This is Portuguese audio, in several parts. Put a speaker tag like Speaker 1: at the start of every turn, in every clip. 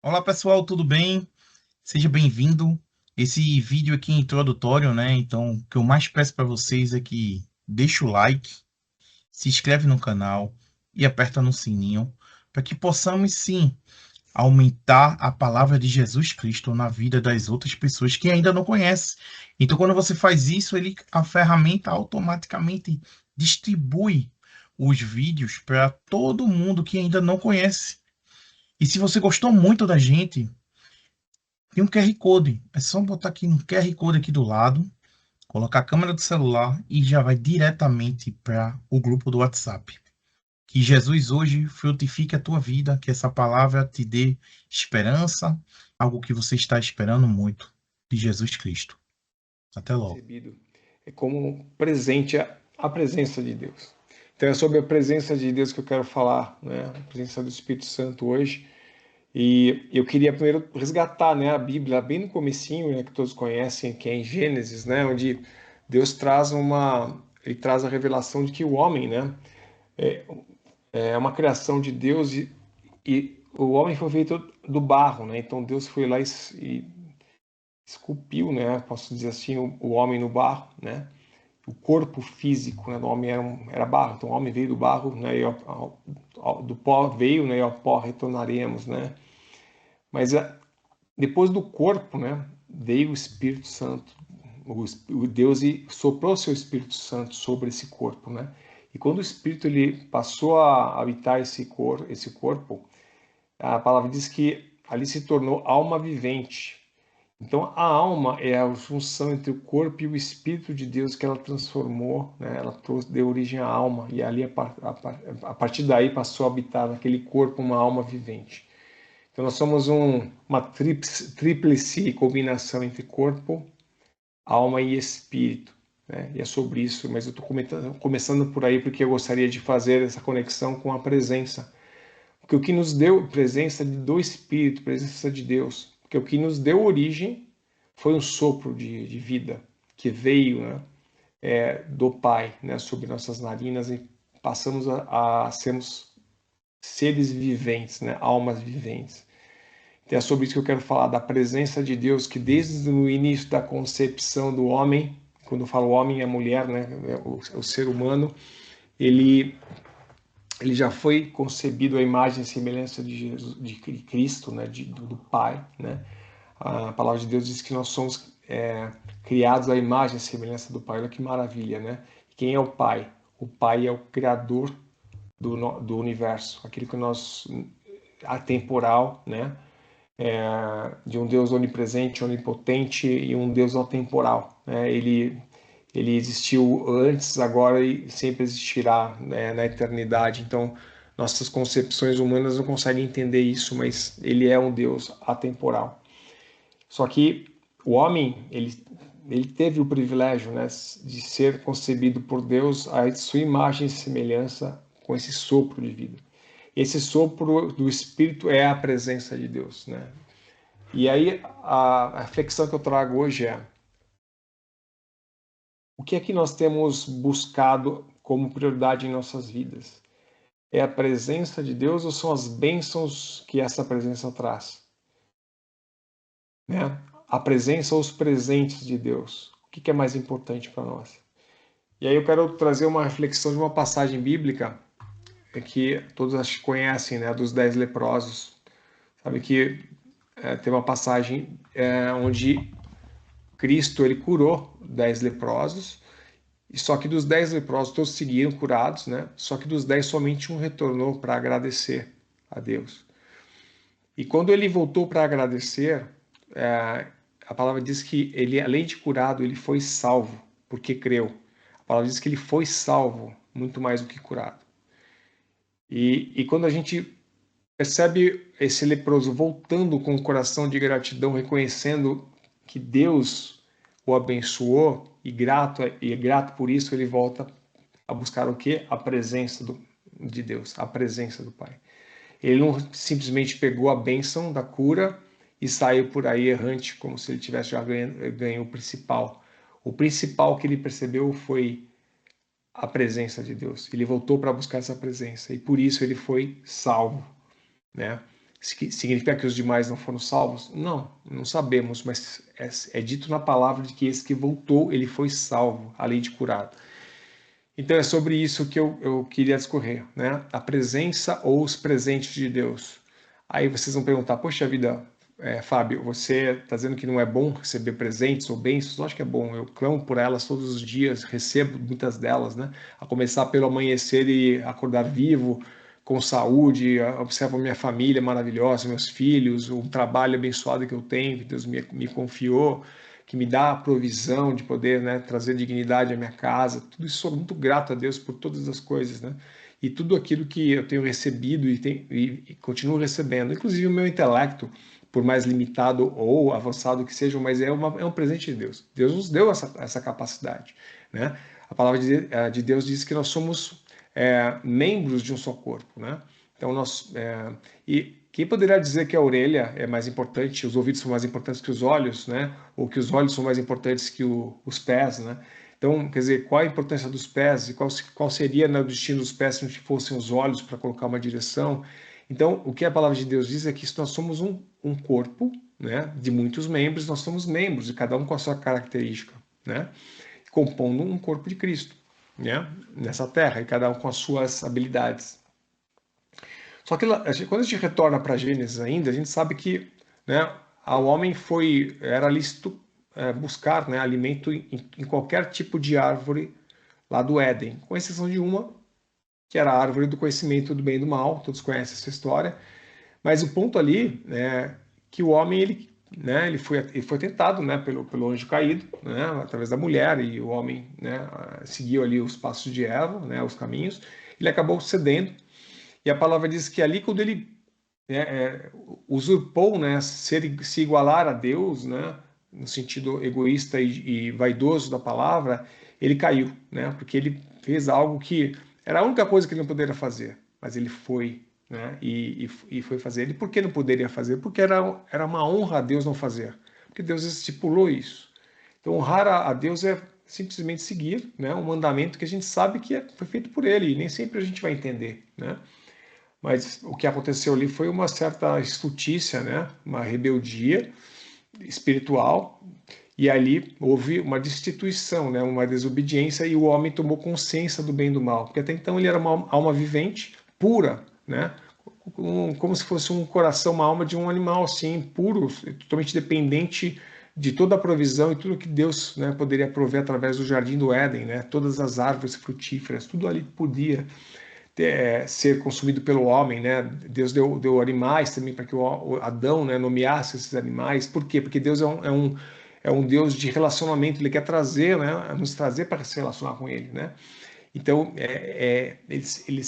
Speaker 1: Olá pessoal, tudo bem? Seja bem-vindo. Esse vídeo aqui é introdutório, né? Então, o que eu mais peço para vocês é que deixe o like, se inscreve no canal e aperta no sininho para que possamos sim aumentar a palavra de Jesus Cristo na vida das outras pessoas que ainda não conhecem. Então, quando você faz isso, a ferramenta automaticamente distribui os vídeos para todo mundo que ainda não conhece. E se você gostou muito da gente, tem um QR Code. É só botar aqui no QR Code aqui do lado, colocar a câmera do celular e já vai diretamente para o grupo do WhatsApp. Que Jesus hoje frutifique a tua vida, que essa palavra te dê esperança, algo que você está esperando muito de Jesus Cristo. Até logo.
Speaker 2: Recebido é como presente a presença de Deus. Então é sobre a presença de Deus que eu quero falar, né? A presença do Espírito Santo hoje. E eu queria primeiro resgatar, né, a Bíblia bem no comecinho, né, que todos conhecem, que é em Gênesis, né, onde Deus ele traz a revelação de que o homem, né, é, é uma criação de Deus e o homem foi feito do barro, né? Então Deus foi lá e esculpiu, né, posso dizer assim, o homem no barro, né? O corpo físico, né, do homem era barro, então o homem veio do barro, né, do pó veio, né, e ao pó retornaremos, né? Mas depois do corpo, né, veio o Espírito Santo, o Deus e soprou seu Espírito Santo sobre esse corpo, né? E quando o Espírito ele passou a habitar esse corpo, a palavra diz que ali se tornou alma vivente. Então, a alma é a junção entre o corpo e o Espírito de Deus que ela transformou, né? Ela deu origem à alma, e ali, a partir daí, passou a habitar naquele corpo uma alma vivente. Então, nós somos uma tríplice combinação entre corpo, alma e espírito. Né? E é sobre isso, mas eu estou começando por aí porque eu gostaria de fazer essa conexão com a presença. Porque o que nos deu presença do Espírito, presença de Deus, porque o que nos deu origem foi um sopro de vida que veio, né, do Pai, né, sobre nossas narinas e passamos a sermos seres viventes, né, almas viventes. Então é sobre isso que eu quero falar, da presença de Deus, que desde o início da concepção do homem, quando eu falo homem e a mulher, né, o ser humano, ele ele já foi concebido à imagem e semelhança de Jesus, de Cristo, né, do Pai, né? A palavra de Deus diz que nós somos criados à imagem e semelhança do Pai. Olha que maravilha, né? Quem é o Pai? O Pai é o Criador do universo, aquele que nós atemporal, né? De um Deus onipresente, onipotente e um Deus atemporal, né? Ele existiu antes, agora e sempre existirá, né, na eternidade. Então, nossas concepções humanas não conseguem entender isso, mas ele é um Deus atemporal. Só que o homem, ele teve o privilégio, né, de ser concebido por Deus à sua imagem e semelhança com esse sopro de vida. Esse sopro do Espírito é a presença de Deus, né? E aí a reflexão que eu trago hoje é: o que é que nós temos buscado como prioridade em nossas vidas? É a presença de Deus ou são as bênçãos que essa presença traz? Né? A presença ou os presentes de Deus? O que é mais importante para nós? E aí eu quero trazer uma reflexão de uma passagem bíblica que todos acho que conhecem, né? Dos 10 leprosos. Sabe que tem uma passagem onde Cristo ele curou 10 leprosos. E só que dos 10 leprosos, todos seguiram curados, né? Só que dos 10, somente um retornou para agradecer a Deus. E quando ele voltou para agradecer, a palavra diz que ele, além de curado, ele foi salvo, porque creu. A palavra diz que ele foi salvo, muito mais do que curado. E quando a gente percebe esse leproso voltando com o coração de gratidão, reconhecendo que Deus o abençoou e grato por isso, ele volta a buscar o quê? A presença de Deus, a presença do Pai. Ele não simplesmente pegou a bênção da cura e saiu por aí errante, como se ele tivesse já ganho o principal. O principal que ele percebeu foi a presença de Deus. Ele voltou para buscar essa presença e por isso ele foi salvo, né? Significa que os demais não foram salvos? Não, não sabemos, mas é dito na palavra de que esse que voltou, ele foi salvo, além de curado. Então é sobre isso que eu queria discorrer, né? A presença ou os presentes de Deus. Aí vocês vão perguntar, poxa vida, Fábio, você está dizendo que não é bom receber presentes ou bênçãos? Eu acho que é bom, eu clamo por elas todos os dias, recebo muitas delas, né? A começar pelo amanhecer e acordar vivo, com saúde, observo minha família maravilhosa, meus filhos, o trabalho abençoado que eu tenho, que Deus me confiou, que me dá a provisão de poder, né, trazer dignidade à minha casa. Tudo isso, sou muito grato a Deus por todas as coisas, né? E tudo aquilo que eu tenho recebido e continuo recebendo, inclusive o meu intelecto, por mais limitado ou avançado que seja, mas é um presente de Deus. Deus nos deu essa capacidade, né? A palavra de Deus diz que nós somos membros de um só corpo, né? Então e quem poderia dizer que a orelha é mais importante, os ouvidos são mais importantes que os olhos, né? Ou que os olhos são mais importantes que os pés, né? Então, quer dizer, qual a importância dos pés e qual seria, né, o destino dos pés se não fossem os olhos para colocar uma direção? Então, o que a palavra de Deus diz é que nós somos um corpo, né, de muitos membros, nós somos membros, e cada um com a sua característica, né? Compondo um corpo de Cristo, né? Nessa terra, e cada um com as suas habilidades. Só que quando a gente retorna para Gênesis ainda, a gente sabe que, né, ao homem era lícito buscar, né, alimento em qualquer tipo de árvore lá do Éden, com exceção de uma, que era a árvore do conhecimento do bem e do mal, todos conhecem essa história, mas o ponto ali é que o homem, ele foi tentado, né, pelo anjo caído, né, através da mulher, e o homem, né, seguiu ali os passos de Eva, né, os caminhos, ele acabou cedendo. E a palavra diz que ali, quando ele usurpou, né, se igualar a Deus, né, no sentido egoísta e vaidoso da palavra, ele caiu, né, porque ele fez algo que era a única coisa que ele não poderia fazer, mas ele foi, né, e foi fazer. E por que não poderia fazer? Porque era uma honra a Deus não fazer, porque Deus estipulou isso. Então, honrar a Deus é simplesmente seguir, né, um mandamento que a gente sabe que foi feito por ele, e nem sempre a gente vai entender, né? Mas o que aconteceu ali foi uma certa estultícia, né? Uma rebeldia espiritual, e ali houve uma destituição, né? Uma desobediência, e o homem tomou consciência do bem e do mal, porque até então ele era uma alma vivente, pura, né? Como se fosse um coração, uma alma de um animal, assim, puro, totalmente dependente de toda a provisão e tudo que Deus, né, poderia prover através do jardim do Éden, né? Todas as árvores frutíferas, tudo ali podia ser consumido pelo homem, né? Deus deu animais também para que o Adão, né, nomeasse esses animais. Por quê? Porque Deus é um Deus de relacionamento. Ele quer trazer, né, nos trazer para se relacionar com Ele, né? Então ele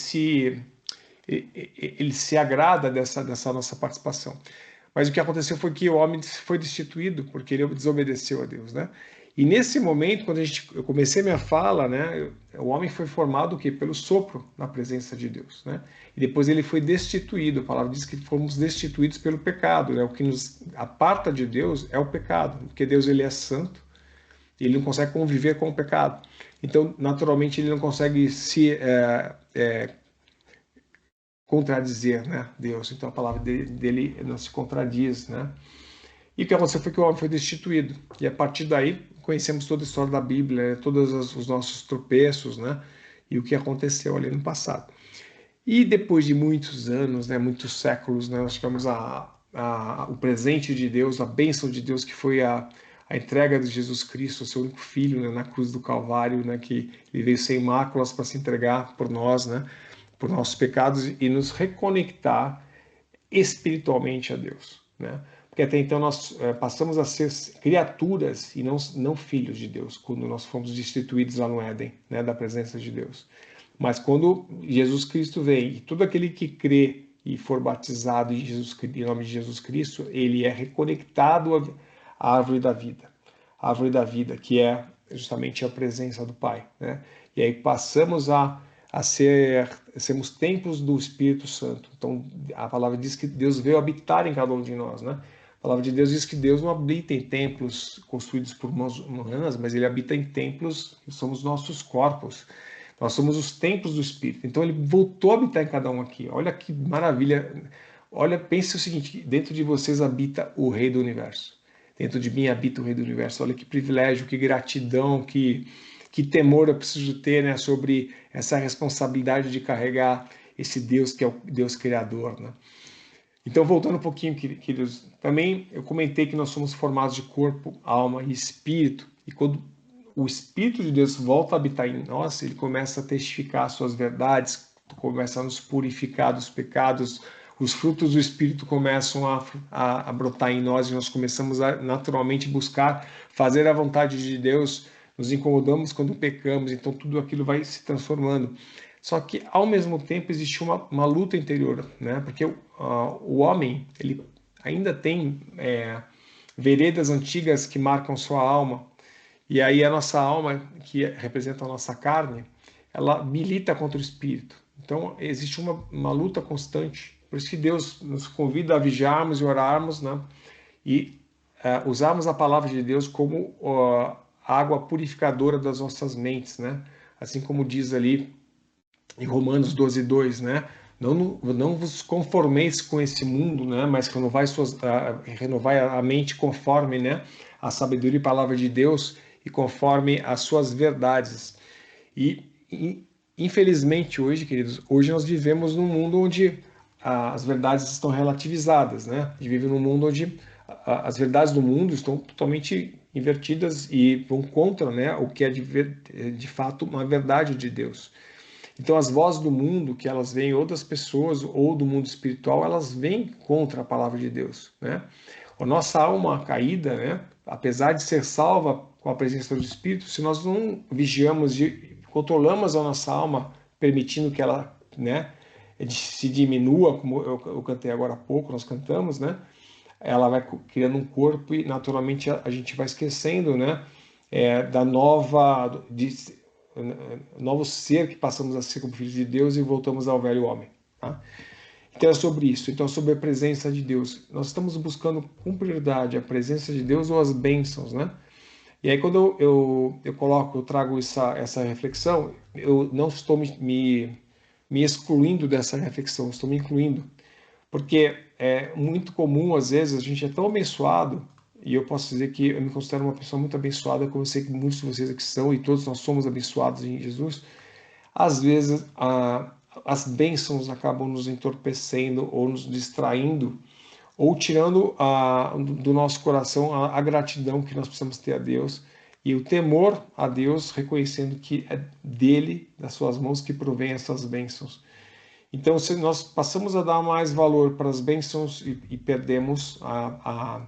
Speaker 2: se agrada dessa nossa participação. Mas o que aconteceu foi que o homem foi destituído porque ele desobedeceu a Deus, né? E nesse momento, quando eu comecei minha fala, né, o homem foi formado o quê? Pelo sopro na presença de Deus, né? E depois ele foi destituído. A palavra diz que fomos destituídos pelo pecado, né? O que nos aparta de Deus é o pecado, porque Deus ele é santo, e ele não consegue conviver com o pecado. Então, naturalmente, ele não consegue se contradizer, né, Deus. Então a palavra dele não se contradiz, né? E o que aconteceu foi que o homem foi destituído. E a partir daí conhecemos toda a história da Bíblia, todos os nossos tropeços, né? E o que aconteceu ali no passado. E depois de muitos anos, né, muitos séculos, né, nós tivemos o presente de Deus, a bênção de Deus, que foi a entrega de Jesus Cristo, seu único filho, né, na cruz do Calvário, né, que ele veio sem máculas para se entregar por nós, né, por nossos pecados e nos reconectar espiritualmente a Deus, né? Porque até então nós passamos a ser criaturas e não filhos de Deus, quando nós fomos destituídos lá no Éden, né, da presença de Deus. Mas quando Jesus Cristo vem, e todo aquele que crê e for batizado em nome de Jesus Cristo, ele é reconectado à árvore da vida. A árvore da vida, que é justamente a presença do Pai, né? E aí passamos a sermos templos do Espírito Santo. Então, a palavra diz que Deus veio habitar em cada um de nós, né? A palavra de Deus diz que Deus não habita em templos construídos por mãos humanas, mas ele habita em templos que somos nossos corpos. Nós somos os templos do Espírito. Então, ele voltou a habitar em cada um aqui. Olha que maravilha. olha, pense o seguinte, dentro de vocês habita o Rei do Universo. Dentro de mim habita o Rei do Universo. Olha que privilégio, que gratidão, que temor eu preciso ter, né, sobre essa responsabilidade de carregar esse Deus que é o Deus Criador, né? Então, voltando um pouquinho, queridos, também eu comentei que nós somos formados de corpo, alma e espírito. E quando o Espírito de Deus volta a habitar em nós, ele começa a testificar as suas verdades, começa a nos purificar dos pecados, os frutos do Espírito começam a brotar em nós e nós começamos a naturalmente buscar fazer a vontade de Deus, nos incomodamos quando pecamos, então tudo aquilo vai se transformando. Só que, ao mesmo tempo, existe uma luta interior, né? Porque o homem, ele ainda tem veredas antigas que marcam sua alma, e aí a nossa alma, que representa a nossa carne, ela milita contra o espírito. Então, existe uma luta constante. Por isso que Deus nos convida a vigiarmos e orarmos, né? E usarmos a palavra de Deus como a água purificadora das nossas mentes, né? Assim como diz ali em Romanos 12:2, né? Não vos conformeis com esse mundo, né? Mas renovai a mente conforme, né? A sabedoria e palavra de Deus e conforme as suas verdades. Infelizmente hoje, queridos, hoje nós vivemos num mundo onde as verdades estão relativizadas, né? A gente vive num mundo onde as verdades do mundo estão totalmente invertidas e vão contra, né, o que é de fato uma verdade de Deus. Então, as vozes do mundo, que elas vêm ou das pessoas ou do mundo espiritual, elas vêm contra a palavra de Deus, né? A nossa alma caída, né, apesar de ser salva com a presença do Espírito, se nós não vigiamos e controlamos a nossa alma, permitindo que ela, né, se diminua, como eu cantei agora há pouco, nós cantamos, né? Ela vai criando um corpo e naturalmente a gente vai esquecendo, né, da novo ser que passamos a ser como filhos de Deus e voltamos ao velho homem. Tá? Então é sobre isso, então é sobre a presença de Deus. Nós estamos buscando com prioridade a presença de Deus ou as bênçãos, né? E aí quando eu trago essa reflexão, eu não estou me excluindo dessa reflexão, estou me incluindo. Porque é muito comum, às vezes, a gente é tão abençoado, e eu posso dizer que eu me considero uma pessoa muito abençoada, como eu sei que muitos de vocês aqui são, e todos nós somos abençoados em Jesus. Às vezes, as bênçãos acabam nos entorpecendo ou nos distraindo, ou tirando do nosso coração a gratidão que nós precisamos ter a Deus e o temor a Deus, reconhecendo que é dele, das suas mãos, que provém essas bênçãos. Então, se nós passamos a dar mais valor para as bênçãos e perdemos a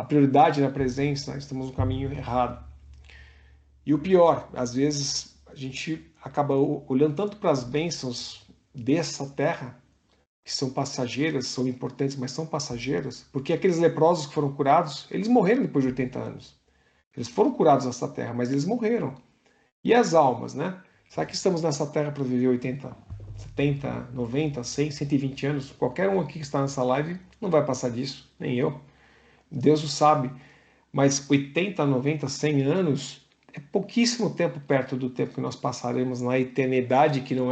Speaker 2: prioridade na presença, estamos no caminho errado. E o pior, às vezes a gente acaba olhando tanto para as bênçãos dessa terra, que são passageiras, são importantes, mas são passageiras, porque aqueles leprosos que foram curados, eles morreram depois de 80 anos. Eles foram curados nessa terra, mas eles morreram. E as almas, né? Será que estamos nessa terra para viver 80, 70, 90, 100, 120 anos? Qualquer um aqui que está nessa live não vai passar disso, nem eu. Deus o sabe. Mas 80, 90, 100 anos é pouquíssimo tempo perto do tempo que nós passaremos na eternidade, que não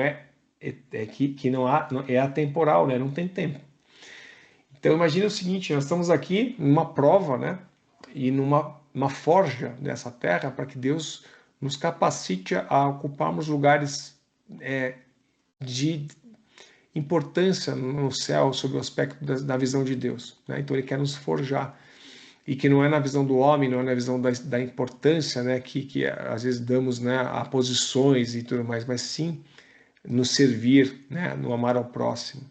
Speaker 2: que não é atemporal, né? Não tem tempo. Então imagine o seguinte, nós estamos aqui numa prova, né? E numa forja dessa terra para que Deus nos capacite a ocuparmos lugares de importância no céu sob o aspecto da visão de Deus, né? Então ele quer nos forjar e que não é na visão do homem, não é na visão da importância, né, que às vezes damos, né, a posições e tudo mais, mas sim no servir, né, no amar ao próximo.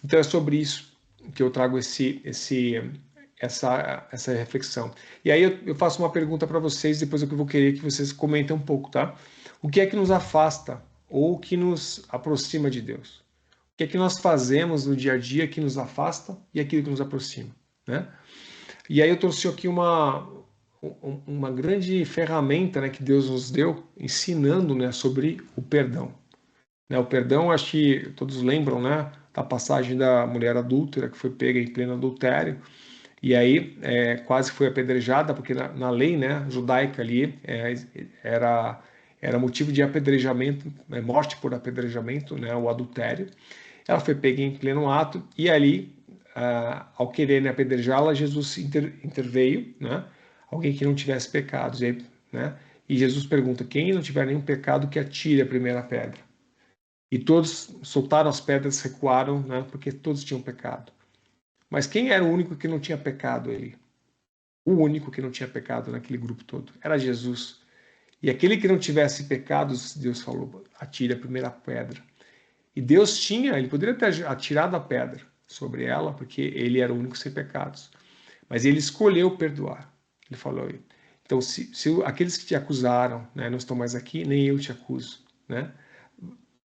Speaker 2: Então é sobre isso que eu trago essa reflexão. E aí eu faço uma pergunta para vocês, depois eu vou querer que vocês comentem um pouco, tá? O que é que nos afasta ou que nos aproxima de Deus? O que é que nós fazemos no dia a dia que nos afasta e aquilo que nos aproxima, né? E aí eu trouxe aqui uma grande ferramenta, né, que Deus nos deu, ensinando, né, sobre o perdão. Né, o perdão, acho que todos lembram, né, da passagem da mulher adúltera que foi pega em pleno adultério, e aí quase foi apedrejada, porque na lei, né, judaica ali era motivo de apedrejamento, morte por apedrejamento, né, o adultério. Ela foi pega em pleno ato e ali, ao quererem apedrejá-la, Jesus interveio, né? Alguém que não tivesse pecados, né? E Jesus pergunta: quem não tiver nenhum pecado, que atire a primeira pedra. E todos soltaram as pedras, recuaram, né? Porque todos tinham pecado. Mas quem era o único que não tinha pecado ali? O único que não tinha pecado naquele grupo todo era Jesus. E aquele que não tivesse pecados, Deus falou: atire a primeira pedra. E Deus ele poderia ter atirado a pedra sobre ela, porque ele era o único sem pecados. Mas ele escolheu perdoar. Ele falou: então, se aqueles que te acusaram, né, não estão mais aqui, nem eu te acuso, né?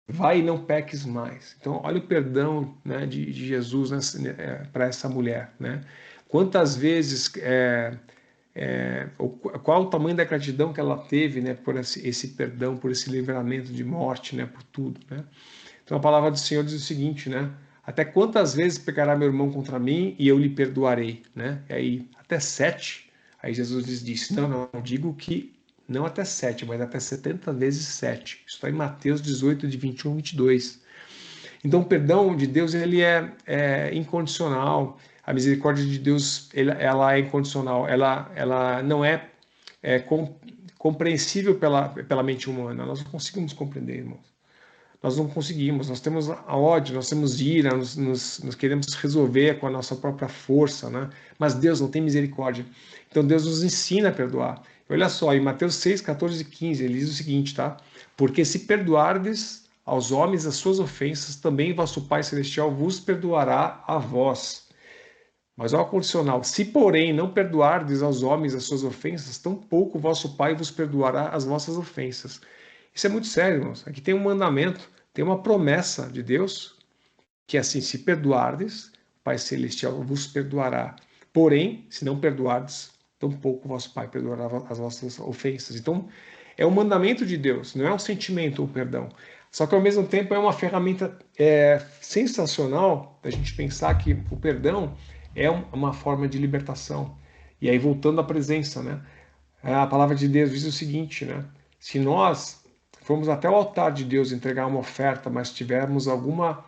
Speaker 2: Vai e não peques mais. Então, olha o perdão, né, de Jesus para essa mulher, né? Quantas vezes, qual o tamanho da gratidão que ela teve, né, por esse perdão, por esse livramento de morte, né, por tudo, né? Então a palavra do Senhor diz o seguinte, né? Até quantas vezes pecará meu irmão contra mim e eu lhe perdoarei, né? E aí, até 7. Aí Jesus lhes disse: não, digo que não até 7, mas até 70 vezes 7. Isso está em Mateus 18, de 21 a 22. Então, o perdão de Deus, ele é incondicional. A misericórdia de Deus, ela é incondicional. Ela não é compreensível pela mente humana. Nós não conseguimos compreender, irmãos. Nós não conseguimos, nós temos a ódio, nós temos ira, nós queremos resolver com a nossa própria força, né? Mas Deus não tem misericórdia. Então Deus nos ensina a perdoar. Olha só, em Mateus 6, 14 e 15, ele diz o seguinte, tá? Porque se perdoardes aos homens as suas ofensas, também vosso Pai Celestial vos perdoará a vós. Mas ao condicional, se porém não perdoardes aos homens as suas ofensas, tampouco vosso Pai vos perdoará as vossas ofensas. Isso é muito sério, irmãos. Aqui tem um mandamento, tem uma promessa de Deus, que é assim: se perdoardes, o Pai Celestial vos perdoará. Porém, se não perdoardes, tampouco vosso Pai perdoará as vossas ofensas. Então, é um mandamento de Deus, não é um sentimento ou perdão. Só que, ao mesmo tempo, é uma ferramenta sensacional da gente pensar que o perdão é uma forma de libertação. E aí, voltando à presença, né? A palavra de Deus diz o seguinte, né? Se nós formos até o altar de Deus entregar uma oferta, mas tivermos alguma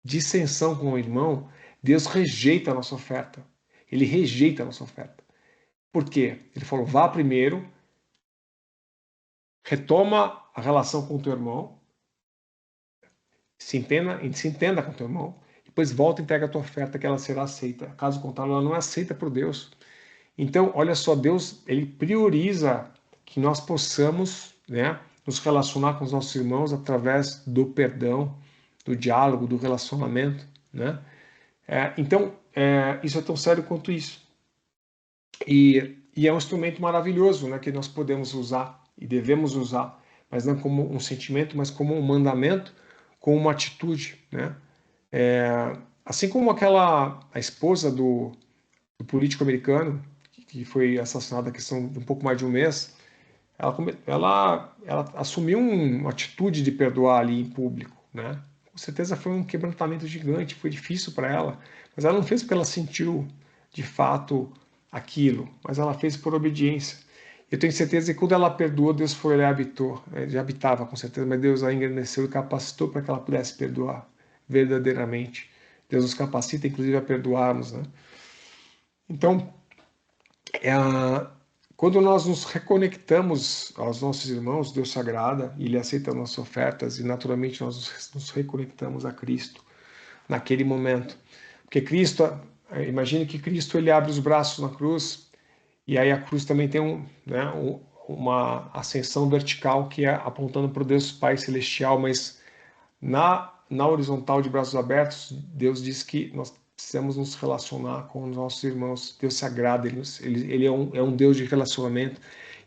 Speaker 2: dissensão com o irmão, Deus rejeita a nossa oferta. Ele rejeita a nossa oferta. Por quê? Ele falou: vá primeiro, retoma a relação com o teu irmão, se entenda com o teu irmão, depois volta e entrega a tua oferta, que ela será aceita. Caso contrário, ela não é aceita por Deus. Então, olha só, Deus, ele prioriza que nós possamos, né, nos relacionar com os nossos irmãos através do perdão, do diálogo, do relacionamento, né? Então, isso é tão sério quanto isso. E é um instrumento maravilhoso, né, que nós podemos usar e devemos usar, mas não como um sentimento, mas como um mandamento, como uma atitude, né? Assim como a esposa do político americano, que foi assassinada há questão de um pouco mais de um mês, ela assumiu uma atitude de perdoar ali em público, né? Com certeza foi um quebrantamento gigante, foi difícil para ela, mas ela não fez porque ela sentiu de fato aquilo, mas ela fez por obediência. Eu tenho certeza que quando ela perdoou, Deus foi lá e habitou, já habitava com certeza, mas Deus a engrandeceu e capacitou para que ela pudesse perdoar verdadeiramente. Deus nos capacita, inclusive, a perdoarmos, né? Então, quando nós nos reconectamos aos nossos irmãos, Deus se agrada e Ele aceita as nossas ofertas e naturalmente nós nos reconectamos a Cristo naquele momento. Porque Cristo, imagine que Cristo ele abre os braços na cruz e aí a cruz também tem uma ascensão vertical que é apontando para o Deus Pai Celestial, mas na horizontal de braços abertos, Deus diz que nós precisamos nos relacionar com os nossos irmãos. Deus se agrada, ele é um Deus de relacionamento.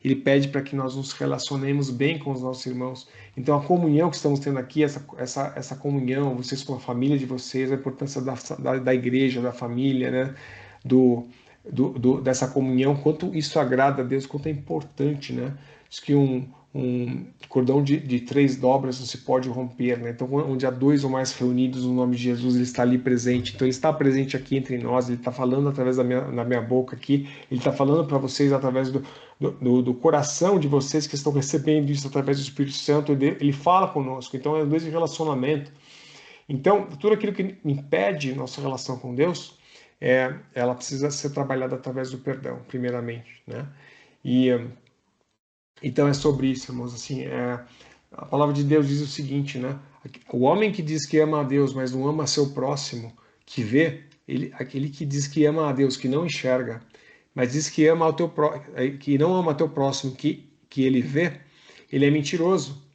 Speaker 2: Ele pede para que nós nos relacionemos bem com os nossos irmãos. Então, a comunhão que estamos tendo aqui, essa comunhão, vocês com a família de vocês, a importância da igreja, da família, né? Dessa comunhão, quanto isso agrada a Deus, quanto é importante, né? Diz que um cordão de 3 dobras não se pode romper, né? Então, onde há 2 ou mais reunidos no nome de Jesus, ele está ali presente. Então, ele está presente aqui entre nós, ele está falando através da minha boca aqui, ele está falando para vocês através do coração de vocês que estão recebendo isso através do Espírito Santo, ele fala conosco. Então, é um Deus de relacionamento. Então, tudo aquilo que impede nossa relação com Deus, ela precisa ser trabalhada através do perdão, primeiramente, né? E então é sobre isso, irmãos. Assim, a palavra de Deus diz o seguinte, né? O homem que diz que ama a Deus, mas não ama seu próximo, que vê, aquele que diz que ama a Deus, que não enxerga, mas diz que ama que não ama teu próximo, que ele vê, ele é mentiroso.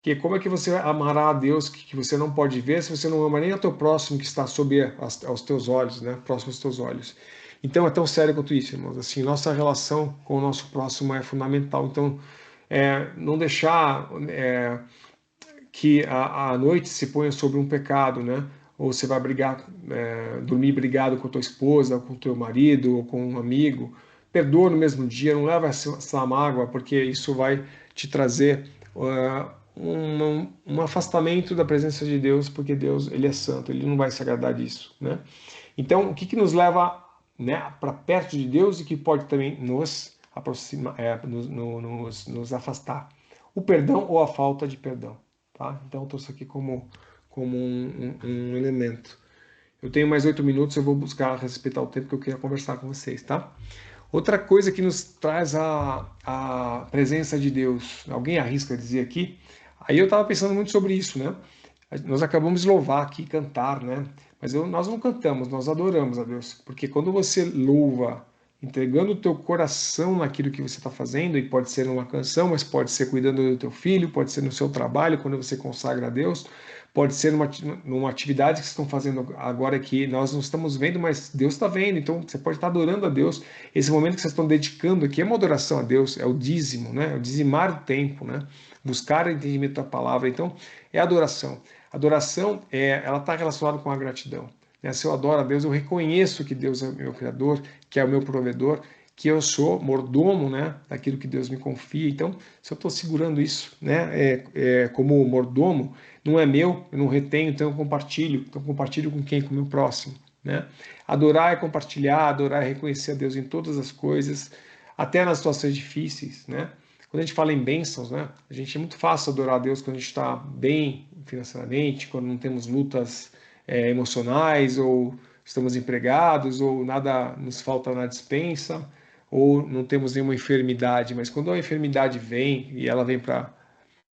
Speaker 2: Porque como é que você amará a Deus que você não pode ver se você não ama nem o teu próximo que está sob aos teus olhos, né? Próximo aos teus olhos. Então é tão sério quanto isso, irmãos. Assim, nossa relação com o nosso próximo é fundamental. Então, não deixar que a noite se ponha sobre um pecado, né? Ou você vai brigar, dormir brigado com a tua esposa, com o teu marido, ou com um amigo. Perdoa no mesmo dia, não leva essa mágoa, porque isso vai te trazer um afastamento da presença de Deus, porque Deus, ele é santo, ele não vai se agradar disso, né? Então, o que nos leva, né, para perto de Deus e que pode também nos aproximar, nos afastar? O perdão ou a falta de perdão, tá? Então, eu trouxe aqui como um elemento. Eu tenho mais 8 minutos, eu vou buscar respeitar o tempo que eu queria conversar com vocês, tá? Outra coisa que nos traz a presença de Deus, alguém arrisca dizer aqui? Aí eu estava pensando muito sobre isso, né? Nós acabamos de louvar aqui, cantar, né? Mas nós não cantamos, nós adoramos a Deus. Porque quando você louva, entregando o teu coração naquilo que você está fazendo, e pode ser numa canção, mas pode ser cuidando do teu filho, pode ser no seu trabalho, quando você consagra a Deus, pode ser numa atividade que vocês estão fazendo agora que nós não estamos vendo, mas Deus está vendo. Então você pode estar adorando a Deus. Esse momento que vocês estão dedicando aqui é uma adoração a Deus, é o dízimo, né? É o dizimar o tempo, né? Buscar o entendimento da palavra. Então é adoração. Adoração, ela está relacionada com a gratidão. Né? Se eu adoro a Deus, eu reconheço que Deus é o meu Criador, que é o meu provedor, que eu sou mordomo, né, daquilo que Deus me confia. Então, se eu estou segurando isso, né, como mordomo, não é meu, eu não retenho, então eu compartilho. Então, compartilho com quem? Com o meu próximo. Né? Adorar é compartilhar, adorar é reconhecer a Deus em todas as coisas, até nas situações difíceis, né? Quando a gente fala em bênçãos, né? A gente é muito fácil adorar a Deus quando a gente está bem financeiramente, quando não temos lutas emocionais, ou estamos empregados, ou nada nos falta na despensa, ou não temos nenhuma enfermidade. Mas quando a enfermidade vem, e ela vem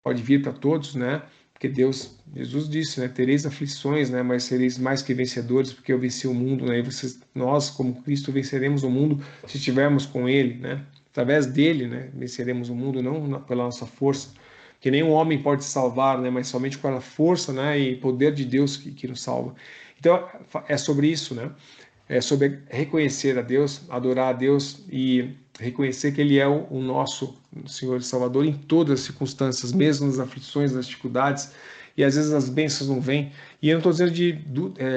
Speaker 2: pode vir para todos, né? Porque Jesus disse, né? Tereis aflições, né? Mas sereis mais que vencedores, porque eu venci o mundo, né? E nós, como Cristo, venceremos o mundo se estivermos com Ele, né? Através dele, né? Venceremos o mundo, não pela nossa força, que nenhum homem pode salvar, né? Mas somente pela força, né? E poder de Deus que nos salva. Então é sobre isso, né? É sobre reconhecer a Deus, adorar a Deus e reconhecer que Ele é o nosso Senhor e Salvador em todas as circunstâncias, mesmo nas aflições, nas dificuldades, e às vezes as bênçãos não vêm. E eu não estou dizendo de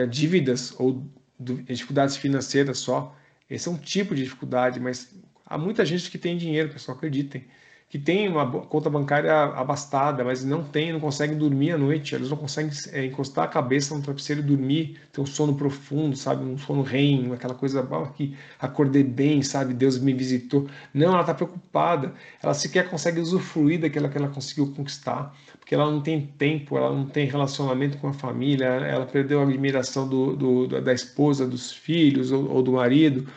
Speaker 2: dívidas ou dificuldades financeiras só, esse é um tipo de dificuldade, mas há muita gente que tem dinheiro, pessoal, acreditem, que tem uma conta bancária abastada, mas não conseguem dormir à noite, eles não conseguem encostar a cabeça no travesseiro e dormir, ter um sono profundo, sabe, um sono REM, aquela coisa que acordei bem, sabe, Deus me visitou. Não, ela está preocupada, ela sequer consegue usufruir daquilo que ela conseguiu conquistar, porque ela não tem tempo, ela não tem relacionamento com a família, ela perdeu a admiração da esposa, dos filhos ou do marido.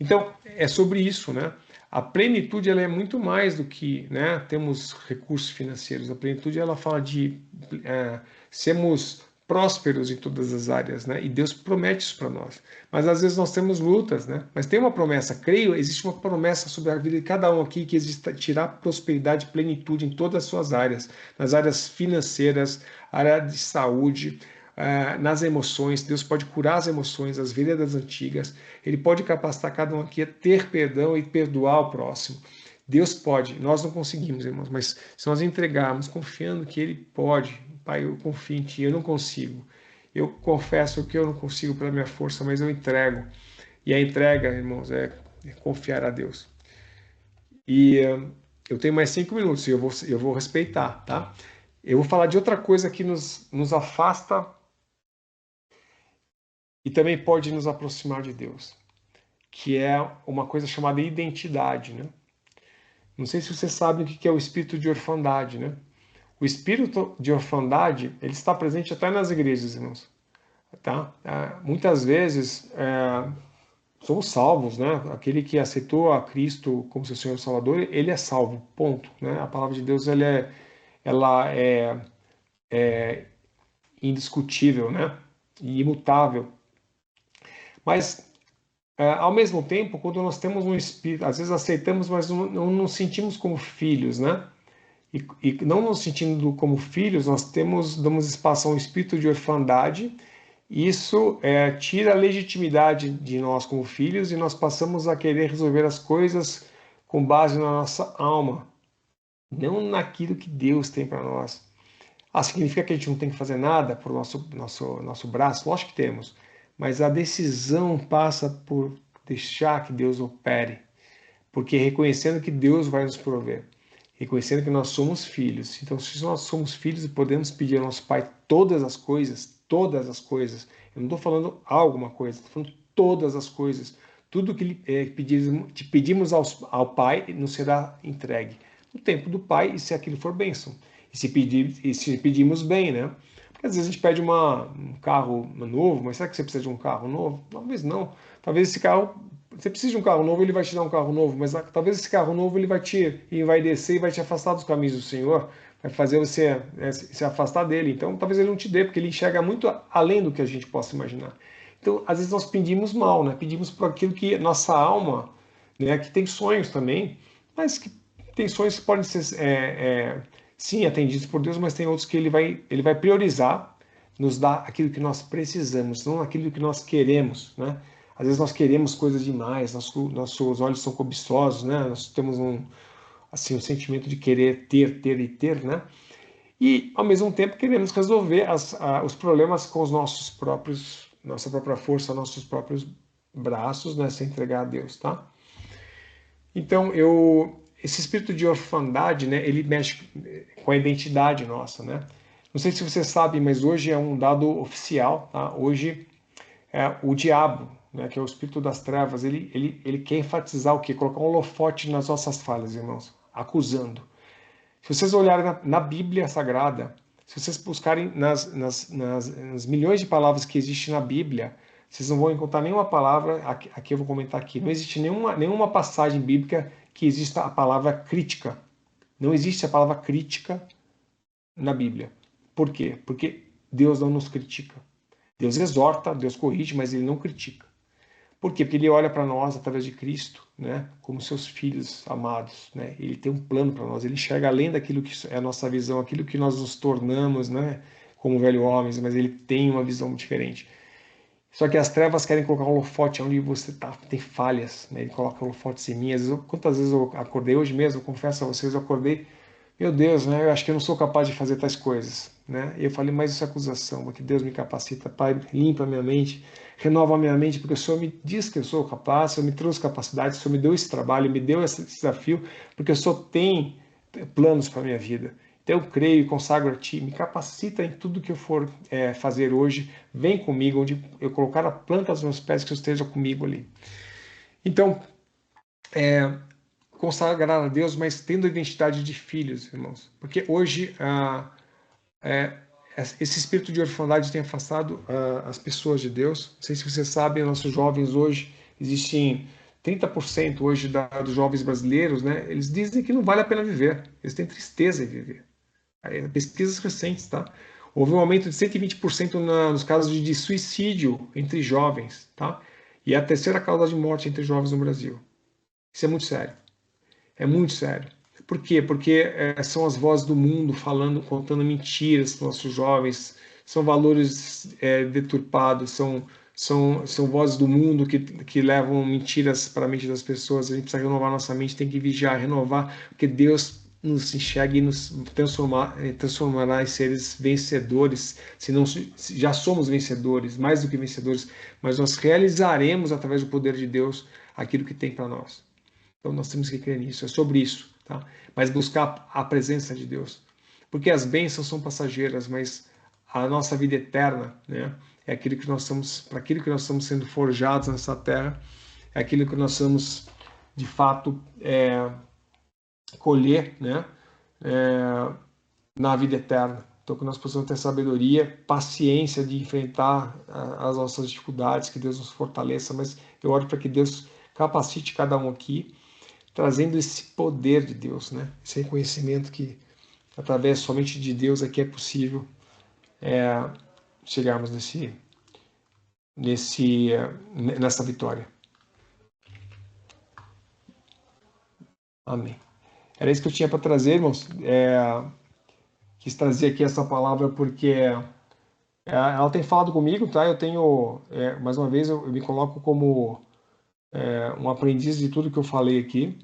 Speaker 2: Então, é sobre isso, né? A plenitude ela é muito mais do que, né, temos recursos financeiros. A plenitude ela fala de sermos prósperos em todas as áreas, né? E Deus promete isso para nós. Mas às vezes nós temos lutas, né? Mas tem uma promessa, creio, existe uma promessa sobre a vida de cada um aqui que existe tirar prosperidade e plenitude em todas as suas áreas, nas áreas financeiras, área de saúde, nas emoções. Deus pode curar as emoções, as veredas antigas. Ele pode capacitar cada um aqui a ter perdão e perdoar o próximo. Deus pode, nós não conseguimos, irmãos, mas se nós entregarmos confiando que Ele pode, Pai, eu confio em Ti, eu não consigo. Eu confesso que eu não consigo pela minha força, mas eu entrego. E a entrega, irmãos, é confiar a Deus. E eu tenho mais 5 minutos e eu vou respeitar, tá? Eu vou falar de outra coisa que nos afasta e também pode nos aproximar de Deus, que é uma coisa chamada identidade, né? Não sei se você sabe o que é o espírito de orfandade, né? O espírito de orfandade, ele está presente até nas igrejas, irmãos. Tá? Muitas vezes somos salvos, né? Aquele que aceitou a Cristo como seu Senhor e Salvador, ele é salvo, ponto, né? A palavra de Deus ela é indiscutível, né? E imutável. Mas ao mesmo tempo, quando nós temos um espírito, às vezes aceitamos, mas não nos sentimos como filhos, né? E não nos sentindo como filhos, nós damos espaço a um espírito de orfandade. E isso tira a legitimidade de nós como filhos e nós passamos a querer resolver as coisas com base na nossa alma, não naquilo que Deus tem para nós. Significa que a gente não tem que fazer nada por nosso braço? Lógico que temos, mas a decisão passa por deixar que Deus opere, porque reconhecendo que Deus vai nos prover, reconhecendo que nós somos filhos. Então, se nós somos filhos e podemos pedir ao nosso Pai todas as coisas, eu não estou falando alguma coisa, estou falando todas as coisas, tudo que pedimos ao Pai nos será entregue no tempo do Pai, e se aquilo for bênção. E se pedimos bem, né? Porque às vezes a gente pede um carro novo, mas será que você precisa de um carro novo? Talvez não. Talvez esse carro, você precisa de um carro novo, ele vai te dar um carro novo, mas talvez esse carro novo ele vai te envaidecer e vai te afastar dos caminhos do Senhor, vai fazer você se afastar dele. Então talvez ele não te dê, porque ele enxerga muito além do que a gente possa imaginar. Então às vezes nós pedimos mal, né? Pedimos por aquilo que nossa alma, né, que tem sonhos também, mas que tem sonhos que podem ser sim atendidos por Deus, mas tem outros que ele vai priorizar, nos dar aquilo que nós precisamos, não aquilo que nós queremos, né? Às vezes nós queremos coisas demais, nossos olhos são cobiçosos, né? Nós temos um sentimento de querer ter, né? E ao mesmo tempo queremos resolver os problemas com nossa própria força, nossos próprios braços, né? Sem entregar a Deus, tá? Então, esse espírito de orfandade, né, ele mexe com a identidade nossa, né? Não sei se você sabe, mas hoje é um dado oficial, tá? Hoje o diabo, né, que é o espírito das trevas, ele quer enfatizar o quê? Colocar um holofote nas nossas falhas, irmãos, acusando. Se vocês olharem na Bíblia Sagrada, se vocês buscarem nas milhões de palavras que existem na Bíblia, vocês não vão encontrar nenhuma palavra, aqui eu vou comentar aqui, não existe nenhuma passagem bíblica que exista a palavra crítica. Não existe a palavra crítica na Bíblia. Por quê? Porque Deus não nos critica. Deus exorta, Deus corrige, mas ele não critica. Por quê? Porque ele olha para nós através de Cristo, né, como seus filhos amados, né? Ele tem um plano para nós, ele enxerga além daquilo que é a nossa visão, aquilo que nós nos tornamos, né, como velho homens, mas ele tem uma visão diferente. Só que as trevas querem colocar um holofote onde você tem falhas, né? Ele coloca holofotes em mim. Quantas vezes eu acordei hoje mesmo, eu confesso a vocês, eu acordei, meu Deus, né? Eu acho que eu não sou capaz de fazer tais coisas, né? E eu falei, mas isso é acusação, porque Deus me capacita, Pai, limpa a minha mente, renova a minha mente, porque o Senhor me diz que eu sou capaz, o Senhor me trouxe capacidade, o Senhor me deu esse trabalho, me deu esse desafio, porque o Senhor tem planos para a minha vida. Então eu creio e consagro a Ti, me capacita em tudo que eu for fazer hoje, vem comigo, onde eu colocar a planta dos meus pés, que eu esteja comigo ali. Então, consagrar a Deus, mas tendo a identidade de filhos, irmãos. Porque hoje esse espírito de orfandade tem afastado as pessoas de Deus. Não sei se vocês sabem, nossos jovens hoje, existem 30% hoje dos jovens brasileiros, né? Eles dizem que não vale a pena viver, eles têm tristeza em viver. Pesquisas recentes, tá? Houve um aumento de 120% nos casos de suicídio entre jovens, tá? E é a terceira causa de morte entre jovens no Brasil. Isso é muito sério. É muito sério. Por quê? Porque são as vozes do mundo falando, contando mentiras para os nossos jovens, são valores deturpados, são vozes do mundo que levam mentiras para a mente das pessoas. A gente precisa renovar nossa mente, tem que vigiar, renovar, porque Deus nos enxerga e nos transformará em seres vencedores, se não já somos vencedores, mais do que vencedores, mas nós realizaremos através do poder de Deus aquilo que tem para nós. Então nós temos que crer nisso, é sobre isso, tá? Mas buscar a presença de Deus. Porque as bênçãos são passageiras, mas a nossa vida eterna, né, é aquilo que nós estamos, para aquilo que nós estamos sendo forjados nessa terra, é aquilo que nós estamos, de fato, colher, né, na vida eterna. Então, que nós possamos ter sabedoria, paciência de enfrentar as nossas dificuldades, que Deus nos fortaleça, mas eu oro para que Deus capacite cada um aqui, trazendo esse poder de Deus, né? Esse reconhecimento que, através somente de Deus, é que é possível chegarmos nessa vitória. Amém. Era isso que eu tinha para trazer, irmãos. Quis trazer aqui essa palavra porque ela tem falado comigo, tá? Eu tenho, mais uma vez, eu me coloco como um aprendiz de tudo que eu falei aqui.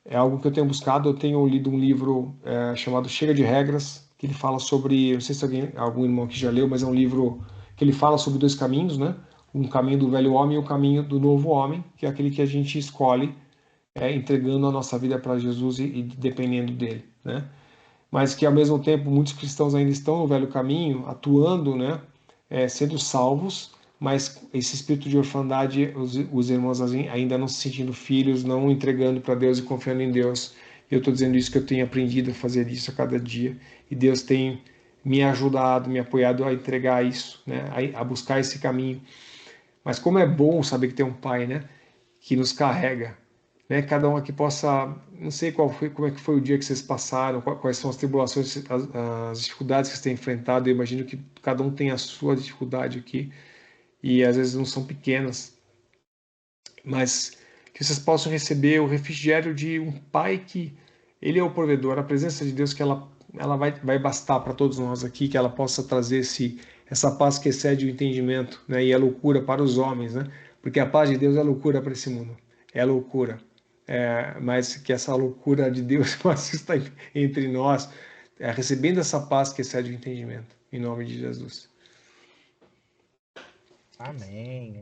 Speaker 2: É algo que eu tenho buscado. Eu tenho lido um livro chamado Chega de Regras, que ele fala sobre, não sei se algum irmão aqui já leu, mas é um livro que ele fala sobre dois caminhos, né? Um caminho do velho homem e o caminho do novo homem, que é aquele que a gente escolhe entregando a nossa vida para Jesus e dependendo dele, né? Mas que ao mesmo tempo muitos cristãos ainda estão no velho caminho, atuando, né? Sendo salvos, mas esse espírito de orfandade, os irmãos ainda não se sentindo filhos, não entregando para Deus e confiando em Deus. Eu estou dizendo isso que eu tenho aprendido a fazer isso a cada dia, e Deus tem me ajudado, me apoiado a entregar isso, né? A buscar esse caminho. Mas como é bom saber que tem um Pai, né? Que nos carrega, né? Cada um aqui possa, não sei como é que foi o dia que vocês passaram, quais são as tribulações, as dificuldades que vocês têm enfrentado. Eu imagino que cada um tem a sua dificuldade aqui e às vezes não são pequenas, mas que vocês possam receber o refrigério de um Pai que Ele é o provedor, a presença de Deus que ela vai bastar para todos nós aqui, que ela possa trazer essa paz que excede o entendimento, né? E é loucura para os homens, né? Porque a paz de Deus é loucura para esse mundo, é loucura. Mas que essa loucura de Deus possa estar entre nós, recebendo essa paz que excede o entendimento, em nome de Jesus.
Speaker 1: Amém.